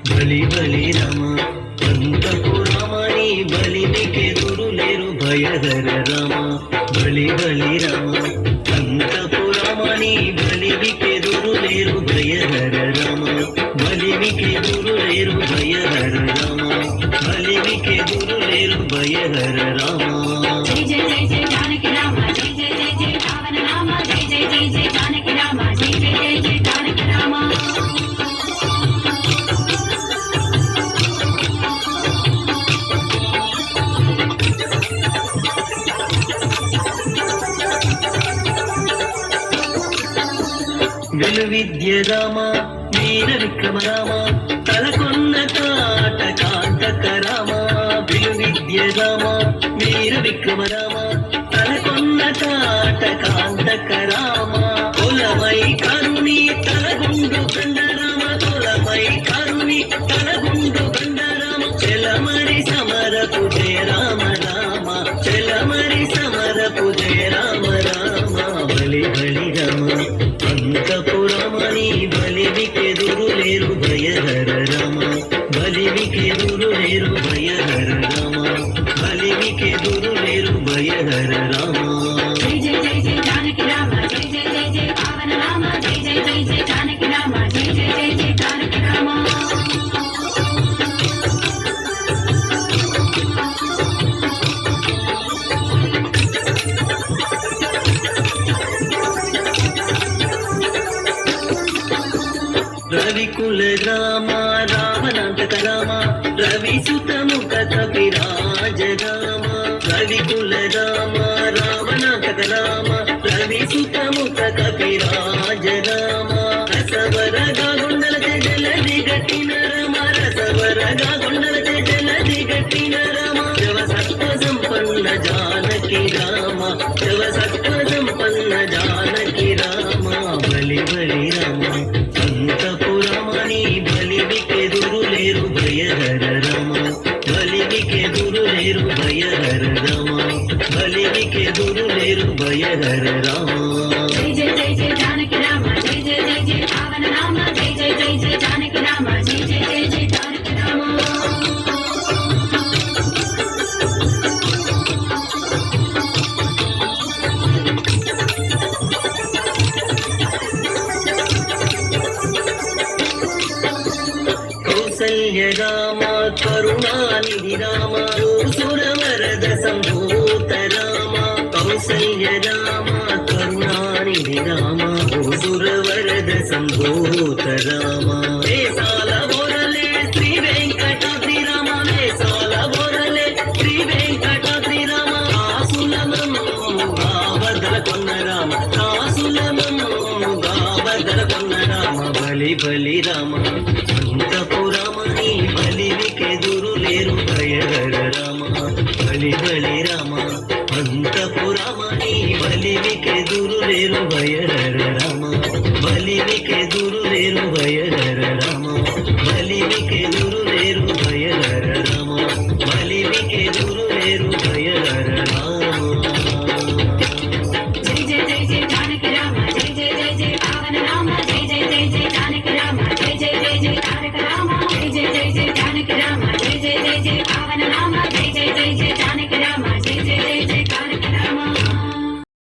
బలి బలి రామ అంతపురామని బలిమికే గురులేరు భయధర రామ బలి బలి రామ అంతపురామని బలిమికే గురులేరు భయధర రామ బలిమికే గురులేరు భయధర రామ బలిమికే గురులేరు భయధర రామ జై జై జై జై జానకి రామ జై జై జై జై రావణ రామ జై జై జై జై జానకి రామ జై జై జై జై జానకి రామ విలు విద్య రామ వీర విక్రమ రామ తలకొన్న కాట కాంతక రామ విలు విద్య రామ వీర విక్రమ రామ తలకొన్న కాట కాంతక రామ కులమై కరుణి తలగుండు కండ రామ కులమై కరుణి తలగుండు కండ రామ చెలమరి సమరపు జయ రామ రామ చెలమరి సమరపు జయ రామ రామ బలి బలి రామ అంతపురమని బలిమికెదురులేరు భయహర రామ బలిమికెదురులేరు భయహర రామ బలిమికెదురులేరు భయహర రామ జై జై జై జై జానకి రామ జై జై జై జై పావన రామ జై జై జై జై జానకి రామ జై జై జై జై జానకి రామ రవికుల రామ రావణాంతక రామ రవిసుతముఖ కపిరాజ రామ రవికుల రామ రావణాంతక రామ రవిసుతముఖ కపిరాజ రామ రసవరగా గుండల జలది గట్టిన రామ రసవరగా గుండల జలది గట్టిన రామ శివ సత్వ సంపన్న జానకి రామ శివ సత్వ సంపన్న జానకి రామ బలి బలి రామ అంతపురమని బలిమికెదురులేరు భయహర రామ బలిమికెదురులేరు భయహర రామ బలిమికెదురులేరు భయహర రామ జై జై జై జై జానకి రామ జై జై జై జై పావన రామ జై జై జై జై జానకి రామ జై జై జై జై జానకి రామ కౌసల్య రామ కరుణానిధి రామ సురవరద సంభూత రామ కౌసల్య రామ కరుణానిధి రామ సురవరద సంభూత రామ వేసాల బోరలే శ్రీ వెంకటాద్రి రామ వేసాల బోరలే శ్రీ వెంకటాద్రి రామ కాసులమముగా కొన్న రామ కాసులమముగా కొన్న రామ బలి బలి రామ అంతపురమని బలిమికెదురులేరు భయహర రామ బలి బలి రామ అంతపురమని బలిమికెదురులేరు భయహర రామ బలిమికెదురులేరు భయహర రామ